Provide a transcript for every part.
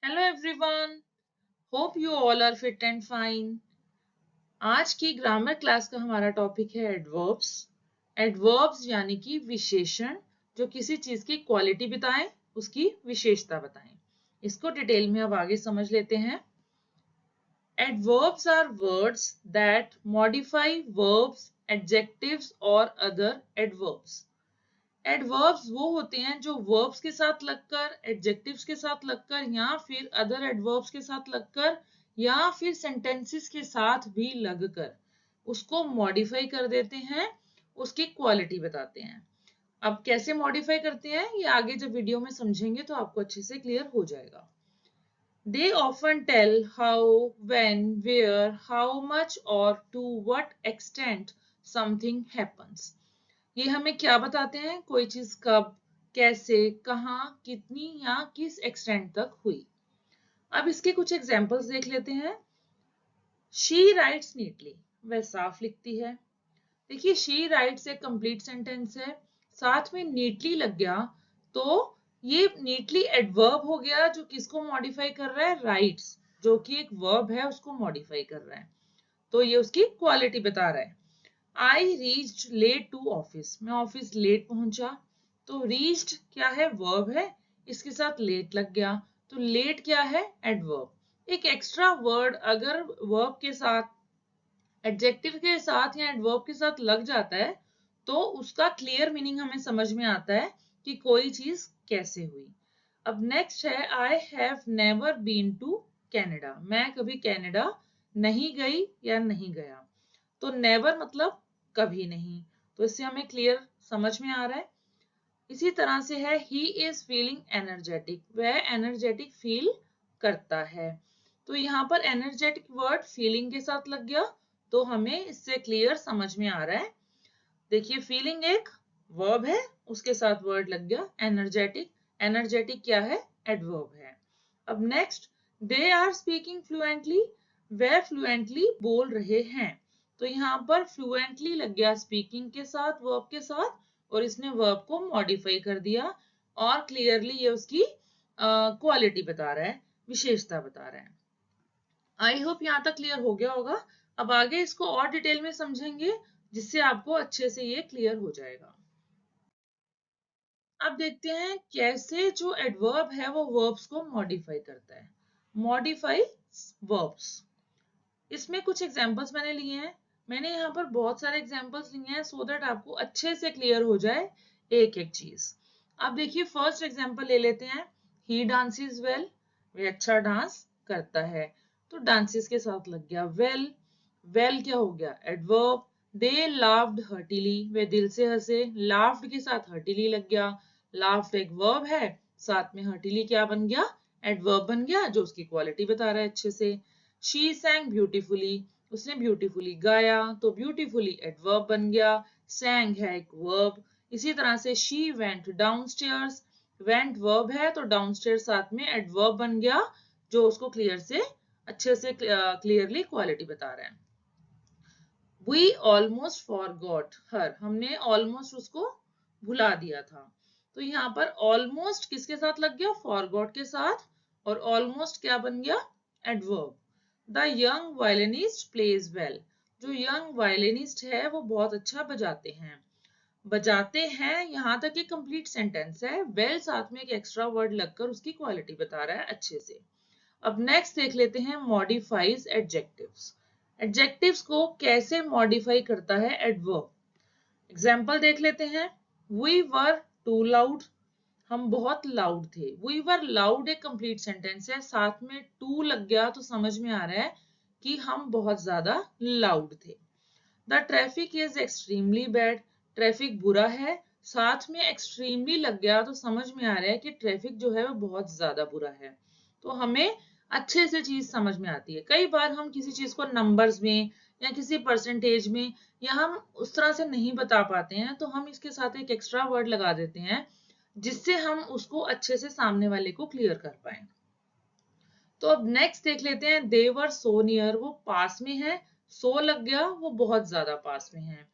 Hello everyone, hope you all are fit and fine. आज की grammar class का हमारा टॉपिक है एडवर्ब्स। एडवर्ब्स यानी कि विशेषण जो किसी चीज की क्वालिटी बताएं, उसकी विशेषता बताएं। इसको डिटेल में अब आगे समझ लेते हैं। Adverbs are words that modify verbs, adjectives or other adverbs. Adverbs वो होते हैं जो वर्ब्स के साथ लगकर, एडजेक्टिव्स के साथ लगकर या फिर अदर एडवर्ब्स के साथ लगकर या फिर सेंटेंसेस के साथ भी लगकर उसको मॉडिफाई कर देते हैं, उसकी क्वालिटी बताते हैं। अब कैसे मॉडिफाई करते हैं ये आगे जब वीडियो में समझेंगे तो आपको अच्छे से क्लियर हो जाएगा। They often tell how, when, where, how much or to what extent something happens. ये हमें क्या बताते हैं? कोई चीज कब, कैसे, कहाँ, कितनी या किस एक्सटेंट तक हुई। अब इसके कुछ एग्जांपल्स देख लेते हैं। She writes neatly, वह साफ लिखती है। देखिए she writes एक कंप्लीट सेंटेंस है, साथ में neatly लग गया तो ये neatly एडवर्ब हो गया जो किसको मॉडिफाई कर रहा है? writes, जो कि एक वर्ब है उसको मॉडिफाई कर रहा है, तो ये उसकी क्वालिटी बता रहा है। I reached late to office, मैं ऑफिस लेट पहुंचा। तो reached क्या है? वर्ब है, इसके साथ लेट लग गया तो लेट क्या है? एडवर्ब। एक एक्स्ट्रा वर्ड अगर वर्ब के साथ, एडजेक्टिव के साथ या एडवर्ब के साथ लग जाता है तो उसका क्लियर मीनिंग हमें समझ में आता है कि कोई चीज कैसे हुई। अब नेक्स्ट है I have never been to Canada, मैं कभी कैनेडा नहीं गई या नहीं गया। तो नेवर मतलब कभी नहीं, तो इससे हमें क्लियर समझ में आ रहा है। इसी तरह से है ही इज फीलिंग एनर्जेटिक, वह एनर्जेटिक फील करता है। तो यहाँ पर एनर्जेटिक वर्ड फीलिंग के साथ लग गया तो हमें इससे क्लियर समझ में आ रहा है। देखिए फीलिंग एक वर्ब है, उसके साथ वर्ड लग गया एनर्जेटिक। एनर्जेटिक क्या है? एडवर्ब है। अब next, they are speaking fluently, वह फ्लुएंटली बोल रहे हैं। तो यहाँ पर फ्लुएंटली लग गया स्पीकिंग के साथ, वर्ब के साथ, और इसने वर्ब को मॉडिफाई कर दिया और क्लियरली ये उसकी क्वालिटी बता रहा है, विशेषता बता रहा है। आई होप यहाँ तक क्लियर हो गया होगा। अब आगे इसको और डिटेल में समझेंगे जिससे आपको अच्छे से ये क्लियर हो जाएगा। अब देखते हैं कैसे जो एडवर्ब है वो वर्ब्स को मॉडिफाई करता है। मॉडिफाई वर्ब्स, इसमें कुछ एग्जांपल्स मैंने लिए हैं। मैंने यहाँ पर बहुत सारे एग्जांपल्स लिए हैं सो दैट आपको अच्छे से क्लियर हो जाए एक एक चीज। अब देखिए फर्स्ट एग्जांपल ले लेते हैं। ही डांसेस वेल, वह अच्छा डांस करता है। तो डांसेस के साथ लग गया वेल। वेल क्या हो गया? एडवर्ब। दे लाफ्ड हर्टिली, वे दिल से हंसे। लाफ्ड के साथ हर्टिली लग गया। लाफ्ड एक वर्ब है, साथ में हर्टिली क्या बन गया? एडवर्ब बन गया जो उसकी क्वालिटी बता रहा है अच्छे से। शी sang ब्यूटीफुली, उसने ब्यूटीफुली गाया तो ब्यूटीफुली एडवर्ब बन गया। sang है एक वर्ब। इसी तरह से she went downstairs, went verb है तो downstairs साथ में एडवर्ब बन गया जो उसको क्लियर से, अच्छे से क्लियरली क्वालिटी बता रहा है। We almost forgot her, हमने ऑलमोस्ट उसको भुला दिया था। तो यहाँ पर ऑलमोस्ट किसके साथ लग गया? फॉरगॉट के साथ, और ऑलमोस्ट क्या बन गया? Adverb. The young violinist pledge well, जो यंग वायलिनिस्ट है वो बहुत अच्छा बजाते हैं। बजाते हैं यहाँ तक एक कंप्लीट सेंटेंस है, वेल साथ में एक एक्स्ट्रा वर्ड लगकर उसकी क्वालिटी बता रहा है अच्छे से। अब नेक्स्ट देख लेते हैं मॉडिफाइज एडजेक्टिव्स। एडजेक्टिव्स को कैसे मॉडिफाई करता है एडवर्ब। एग्जाम्पल देख लेते हैं। वी वर टू लाउड, हम बहुत लाउड थे। वी वर लाउड एक कंप्लीट सेंटेंस है, साथ में टू लग गया तो समझ में आ रहा है कि हम बहुत ज्यादा लाउड थे। The traffic is extremely bad, traffic बुरा है, साथ में एक्सट्रीमली लग गया तो समझ में आ रहा है कि ट्रैफिक जो है वो बहुत ज्यादा बुरा है। तो हमें अच्छे से चीज समझ में आती है। कई बार हम किसी चीज को नंबर्स में या किसी परसेंटेज में या हम उस तरह से नहीं बता पाते हैं तो हम इसके साथ एक एक्स्ट्रा वर्ड लगा देते हैं जिससे हम उसको अच्छे से सामने वाले को क्लियर कर पाए। तो अब नेक्स्ट देख लेते हैं। देवर सो नियर, वो पास में है, सो लग गया वो बहुत ज्यादा पास में है।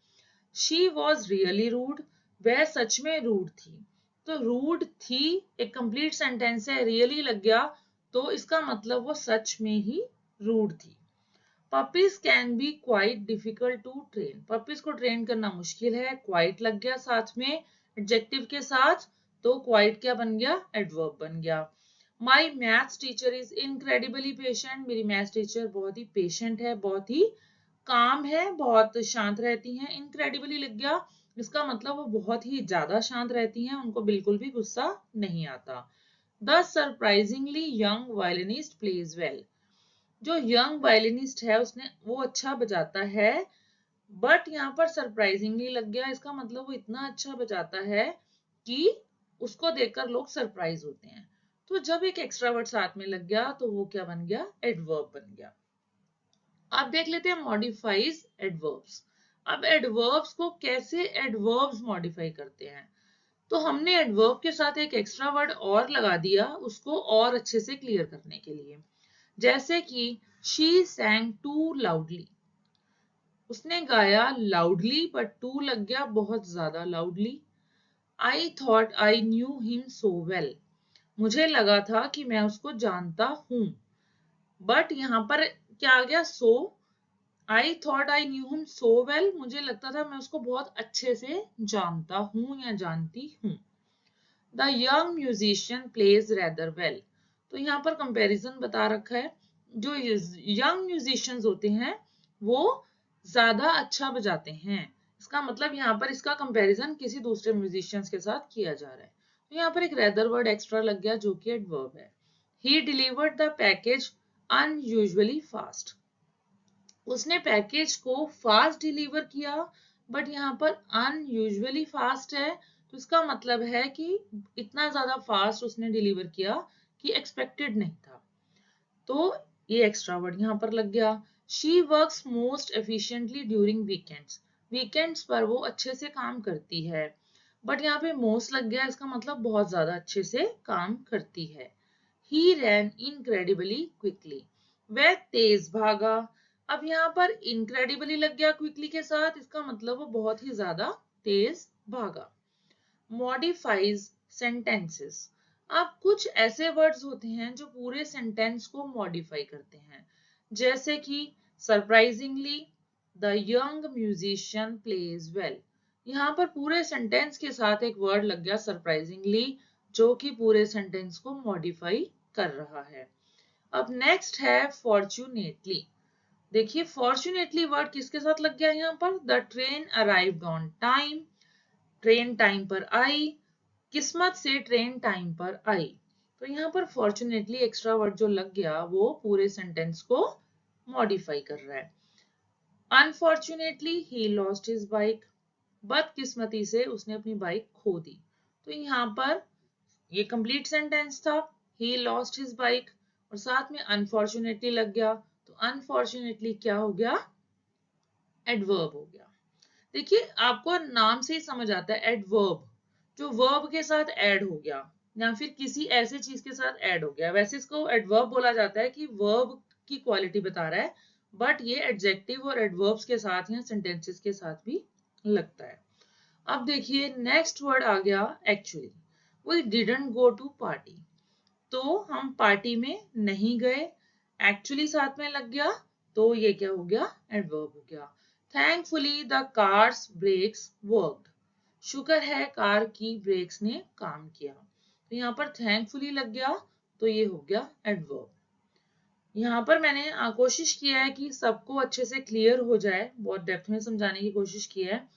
शी वॉज रियली रूड, वह सच में रूड थी। तो रूड थी एक कंप्लीट सेंटेंस है, रियली लग गया तो इसका मतलब वो सच में ही रूड थी। Puppies can be quite difficult to train, puppies को ट्रेन करना मुश्किल है, क्वाइट लग गया साथ में एडजेक्टिव के साथ, तो क्वाइट क्या बन गया, एडवर्ब बन गया। My maths teacher is incredibly patient, मेरी मैथ्स टीचर बहुत ही पेशेंट है, बहुत ही काम है, बहुत शांत रहती हैं। इनक्रेडिबली लग गया, इसका मतलब वो बहुत ही ज्यादा शांत रहती हैं, उनको बिल्कुल भी गुस्सा नहीं आता। The surprisingly young violinist pledge well, जो यंग वायलिनिस्ट है उसने वो अच्छा बजाता है, बट यहाँ पर सरप्राइजिंगली लग गया, इसका मतलब वो इतना अच्छा बजाता है कि उसको देखकर लोग सरप्राइज होते हैं। तो जब एक एक्स्ट्रा वर्ड साथ में लग गया तो वो क्या बन गया, एडवर्ब बन गया। अब देख लेते हैं मॉडिफाइज एडवर्ब्स। अब एडवर्ब्स को कैसे एडवर्ब्स मॉडिफाई करते हैं, तो हमने एडवर्ब के साथ एक एक्स्ट्रा वर्ड और लगा दिया उसको और अच्छे से क्लियर करने के लिए। जैसे कि शी sang टू लाउडली, उसने गाया लाउडली बट टू लग गया बहुत ज्यादा loudly. I thought I knew him so well, मुझे लगा था कि मैं उसको जानता हूं, बट यहाँ पर क्या आ गया, so. I thought I knew him so well, मुझे लगता था मैं उसको बहुत अच्छे से जानता हूं या जानती हूं। The young musician plays rather well, तो यहाँ पर कंपैरिजन बता रखा है, जो यंग म्यूजिशियंस होते हैं वो ज्यादा अच्छा बजाते हैं, इसका मतलब यहाँ पर इसका कंपैरिजन किसी दूसरे म्यूजिशियंस के साथ किया जा रहा है। तो यहाँ पर एक रेदर वर्ड एक्स्ट्रा लग गया जो कि एडवर्ब है। He delivered the package unusually fast, उसने पैकेज को फास्ट डिलीवर किया, बट यहाँ पर अनयूजुअली फास्ट है, तो इसका मतलब है कि इतना ज्यादा फास्ट उसने डिलीवर किया कि एक्सपेक्टेड नहीं था, तो ये एक्स्ट्रा वर्ड यहाँ पर लग गया। She works most efficiently during weekends, weekends पर वो अच्छे से काम करती है, बट यहाँ पे मोस्ट लग गया, इसका मतलब बहुत ज्यादा अच्छे से काम करती है। He ran incredibly quickly, वह तेज भागा। अब यहाँ पर incredibly लग गया quickly के साथ, इसका मतलब वो बहुत ही ज्यादा तेज भागा। Modifies sentences, अब कुछ ऐसे वर्ड्स होते हैं जो पूरे सेंटेंस को मॉडिफाई करते हैं, जैसे कि surprisingly the young musician pledge well, यहाँ पर पूरे सेंटेंस के साथ एक वर्ड लग गया सरप्राइजिंगली, जो कि पूरे सेंटेंस को मॉडिफाई कर रहा है। अब नेक्स्ट है फॉर्चुनेटली, देखिए फॉर्चुनेटली वर्ड किसके साथ लग गया यहाँ पर, the train arrived on time, train time पर आई, किस्मत से ट्रेन टाइम पर आई। तो यहाँ पर फॉर्चुनेटली एक्स्ट्रा वर्ड जो लग गया वो पूरे सेंटेंस को मॉडिफाई कर रहा है। Unfortunately he lost his bike, बदकिस्मती से उसने अपनी बाइक खो दी। तो यहाँ पर ये कंप्लीट सेंटेंस था, ही लॉस्ट हिज बाइक और साथ में अनफॉर्चुनेटली लग गया, तो अनफॉर्चुनेटली क्या हो गया, एडवर्ब हो गया। देखिए आपको नाम से ही समझ आता है, एडवर्ब जो वर्ब के साथ ऐड हो गया या फिर किसी ऐसे चीज के साथ ऐड हो गया, वैसे इसको एडवर्ब बोला जाता है कि वर्ब की क्वालिटी बता रहा है, बट ये एडजेक्टिव और एडवर्ब्स के साथ या सेंटेंसेस के साथ भी लगता है। अब देखिए नेक्स्ट वर्ड आ गया actually, we didn't go to party, तो हम पार्टी में नहीं गए, एक्चुअली साथ में लग गया, तो ये क्या हो गया, एडवर्ब हो गया। Thankfully the car's brakes worked, शुक्र है कार की ब्रेक्स ने काम किया, तो यहाँ पर थैंकफुली लग गया, तो ये हो गया एडवर्ब। यहाँ पर मैंने कोशिश किया है कि सबको अच्छे से क्लियर हो जाए, बहुत डेप्थ में समझाने की कोशिश की है,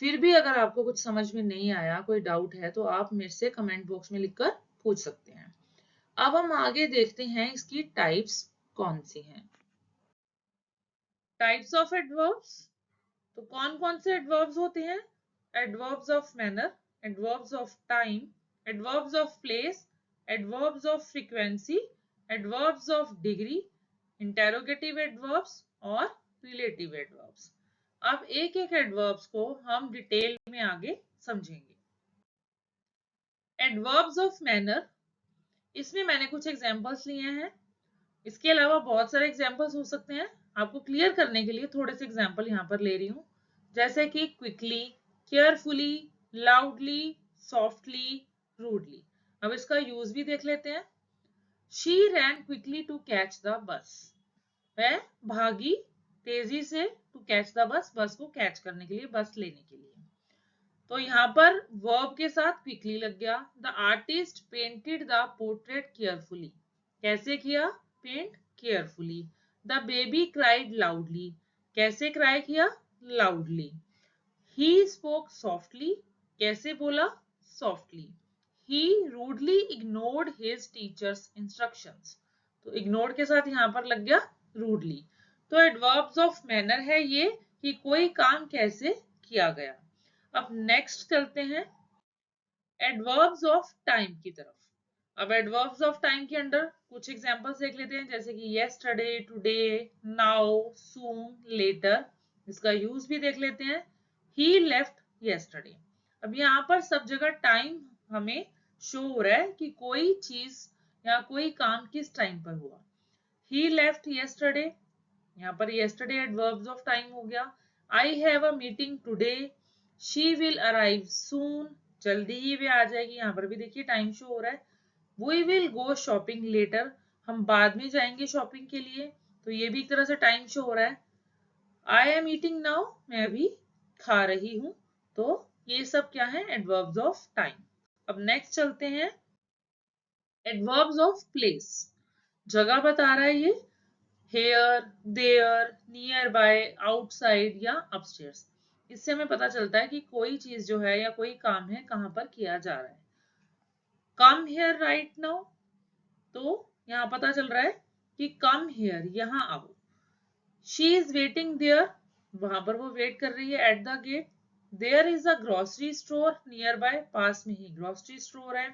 फिर भी अगर आपको कुछ समझ में नहीं आया, कोई डाउट है, तो आप मेरे से कमेंट बॉक्स में लिखकर पूछ सकते हैं। अब हम आगे देखते हैं इसकी टाइप्स कौन सी हैं। टाइप्स ऑफ एडवर्ब्स, तो कौन कौन से एडवर्ब्स होते हैं, adverbs of manner, adverbs of time, adverbs of place, adverbs of frequency, adverbs of degree, interrogative adverbs और रिलेटिव एडवर्ब्स। अब एक एक एडवर्ब्स को हम डिटेल में आगे समझेंगे। एडवर्ब्स ऑफ मैनर, इसमें मैंने कुछ एग्जांपल्स लिए हैं, इसके अलावा बहुत सारे एग्जाम्पल्स हो सकते हैं, आपको क्लियर करने के लिए थोड़े से एग्जाम्पल यहाँ पर ले रही हूँ, जैसे कि quickly, carefully, loudly, softly, rudely. अब इसका यूज भी देख लेते हैं। She ran quickly to catch the bus, वह भागी तेजी से टू कैच द बस, बस को कैच करने के लिए, बस लेने के लिए। तो यहाँ पर वर्ब के साथ क्विकली लग गया। The artist painted the portrait carefully, कैसे किया, paint carefully. The baby cried loudly, कैसे क्राई किया, लाउडली। ही स्पोक सॉफ्टली, कैसे बोला, softly. He rudely ignored his teacher's instructions, तो इग्नोर्ड के साथ यहाँ पर लग गया रूडली। तो एडवर्ब्स ऑफ मैनर है ये कि कोई काम कैसे किया गया। अब नेक्स्ट चलते हैं एडवर्ब्स ऑफ टाइम की तरफ। अब एडवर्ब्स ऑफ टाइम के अंडर कुछ एग्जांपल्स देख लेते हैं, जैसे कि yesterday, today, now, soon, later। इसका यूज भी देख लेते हैं। he left yesterday। अब यहाँ पर सब जगह टाइम हमें शो हो रहा है कि कोई चीज या कोई काम किस टाइम पर हुआ। he left yesterday, यहाँ पर yesterday एडवर्ब्स ऑफ टाइम हो गया। I have a meeting today, she will arrive soon, जल्दी ही वे आ जाएगी, यहाँ पर भी देखिए टाइम शो हो रहा है। We will go shopping later, हम बाद में जाएंगे शॉपिंग के लिए, तो ये भी एक तरह से टाइम शो हो रहा है। I am eating now, मैं अभी खा रही हूँ। तो ये सब क्या है, एडवर्ब्स ऑफ टाइम। अब नेक्स्ट चलते हैं एडवर्ब्स ऑफ प्लेस। जगह बता रहा है ये, here, there, nearby, outside या upstairs। इससे हमें पता चलता है कि कोई चीज जो है या कोई काम है कहाँ पर किया जा रहा है। come here right now, तो यहाँ पता चल रहा है कि come here, यहाँ आओ। she is waiting there, वहां पर वो वेट कर रही है at the gate। there is a grocery store nearby, पास में ही ग्रोसरी स्टोर है।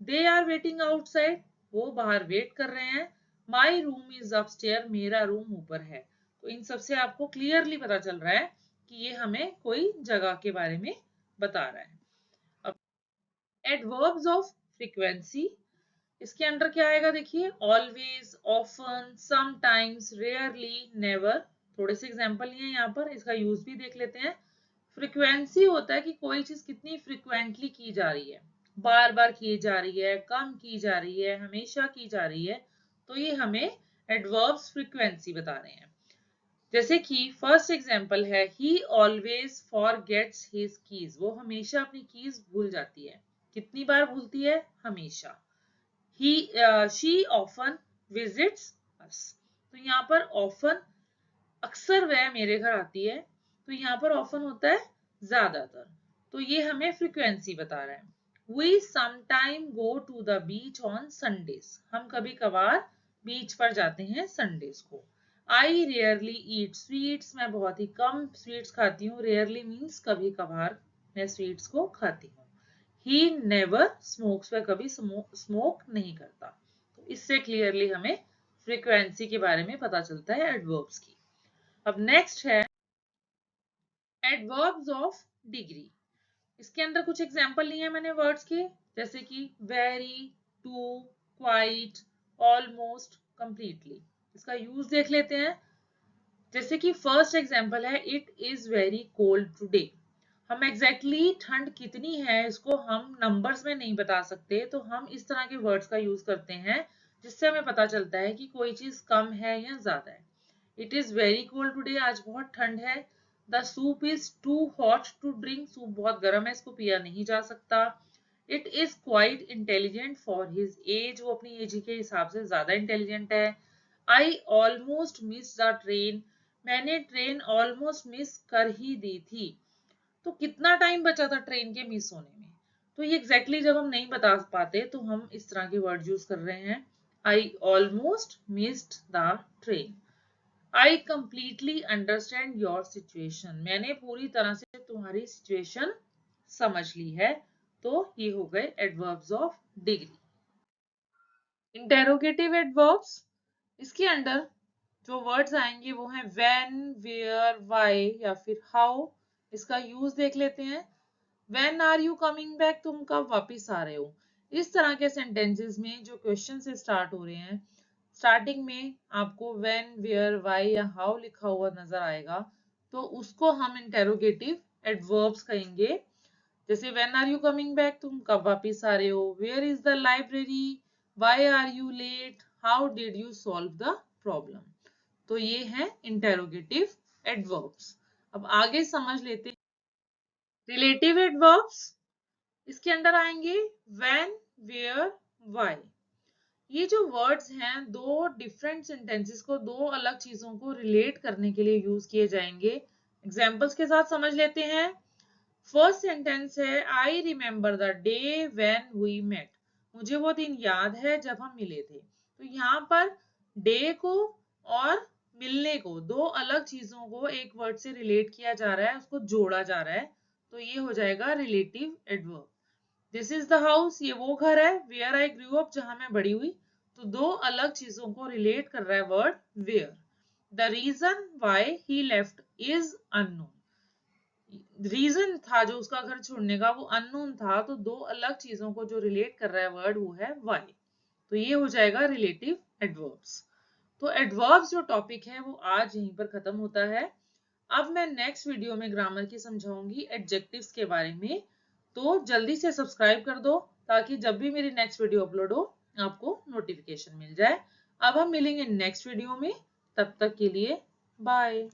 they are waiting outside, वो बाहर वेट कर रहे हैं। my room is upstairs, मेरा रूम ऊपर है। तो इन सब से आपको क्लियरली पता चल रहा है कि ये हमें कोई जगह के बारे में बता रहा है। अब एडवर्ब्स ऑफ फ्रीक्वेंसी, इसके अंडर क्या आएगा, देखिए always, often, sometimes, rarely, never. थोड़े से एग्जांपल लिए यहाँ पर, इसका यूज भी देख लेते हैं। फ्रीक्वेंसी होता है कि कोई चीज कितनी फ्रीक्वेंटली की जा रही है, बार बार की जा रही है, कम की जा रही है, हमेशा की जा रही है। तो ये हमें एडवर्ब्स फ्रीक्वेंसी बता रहे हैं। जैसे कि फर्स्ट एग्जांपल है, ही ऑलवेज फॉरगेट्स हिज कीज, वो हमेशा अपनी कीज भूल जाती है। कितनी बार भूलती है, हमेशा। शी ऑफन विजिट्स अस, तो यहाँ पर ऑफन, अक्सर वह मेरे घर आती है, तो यहाँ पर ऑफन होता है ज्यादातर। तो ये हमें फ्रीक्वेंसी बता रहा है। We sometime go to the beach on Sundays, हम कभी कभार बीच पर जाते हैं संडेज को। आई रेयरली ईट स्वीट्स, मैं बहुत ही कम स्वीट्स खाती हूँ। रेयरली मीन्स कभी कभार मैं स्वीट्स को खाती हूँ। ही नेवर स्मोक्स, वह कभी स्मोक नहीं करता। तो इससे क्लियरली हमें फ्रीक्वेंसी के बारे में पता चलता है एडवर्ब्स की। अब नेक्स्ट है एडवर्ब्स ऑफ डिग्री। इसके अंदर कुछ एग्जांपल लिए हैं मैंने वर्ड्स के, जैसे कि very, too, quite, almost, completely. इसका यूज देख लेते हैं। जैसे कि फर्स्ट एग्जांपल है, it is very cold today. हम एग्जैक्टली ठंड कितनी है इसको हम नंबर्स में नहीं बता सकते, तो हम इस तरह के वर्ड्स का यूज करते हैं जिससे हमें पता चलता है कि कोई चीज कम है या ज्यादा है। It is very cold today, आज बहुत ठंड है। The soup is too hot to drink, soup बहुत गर्म है, इसको पिया नहीं जा सकता। It is quite intelligent for his age, वो अपनी एज के हिसाब से ज्यादा इंटेलिजेंट है। I almost miss the train, मैंने ट्रेन ऑलमोस्ट मिस कर ही दी थी। तो कितना टाइम बचा था ट्रेन के मिस होने में। तो ये एग्जैक्टली जब हम नहीं बता पाते तो हम इस तरह के वर्ड यूज कर रहे हैं। I almost missed the train. I completely understand your situation, मैंने पूरी तरह से तुम्हारी सिचुएशन समझ ली है। तो ये हो गए adverbs of degree. Interrogative adverbs, इसके अंदर जो वर्ड्स आएंगे वो हैं व्हेन, वेयर, व्हाई या फिर हाउ। इसका यूज देख लेते हैं। When are you coming back, तुम कब वापिस आ रहे हो। इस तरह के सेंटेंसेस में जो क्वेश्चन से स्टार्ट हो रहे हैं, स्टार्टिंग में आपको व्हेन, वेयर, व्हाई या हाउ लिखा हुआ नजर आएगा, तो उसको हम इंटेरोगेटिव एडवर्ब्स कहेंगे। जैसे when are you coming back, तुम कब वापिस आ रहे हो। Where is the library, why are you late, how did you solve the problem. तो ये है इंटेरोगेटिव एडवर्ब्स। अब आगे समझ लेते हैं रिलेटिव एडवर्ब्स। इसके अंदर आएंगे व्हेन, वेयर, व्हाई। ये जो वर्ड्स हैं दो डिफरेंट सेंटेंसेस को, दो अलग चीजों को रिलेट करने के लिए यूज किए जाएंगे। एग्जांपल्स के साथ समझ लेते हैं। फर्स्ट सेंटेंस है I remember the day when we met. मुझे वो दिन याद है जब हम मिले थे। तो यहाँ पर डे को और मिलने को, दो अलग चीजों को एक वर्ड से रिलेट किया जा रहा है, उसको जोड़ा जा रहा है। तो ये हो जाएगा relative adverb. This is the house, ये वो घर है। वेयर आई ग्रू अप, जहां मैं बड़ी हुई। तो दो अलग चीजों को रिलेट कर रहा है word where. The reason why he left is unknown. Reason था जो उसका घर छोड़ने का, वो अननोन था। तो दो अलग चीजों को जो रिलेट कर रहा है वर्ड वो है वाई। तो ये हो जाएगा रिलेटिव एडवर्ब्स। तो एडवर्ब्स जो टॉपिक है वो आज यहीं पर खत्म होता है। अब मैं नेक्स्ट वीडियो में ग्रामर की समझाऊंगी एडजेक्टिव्स के बारे में। तो जल्दी से सब्सक्राइब कर दो ताकि जब भी मेरी नेक्स्ट वीडियो अपलोड हो आपको नोटिफिकेशन मिल जाए। अब हम मिलेंगे नेक्स्ट वीडियो में, तब तक के लिए बाय।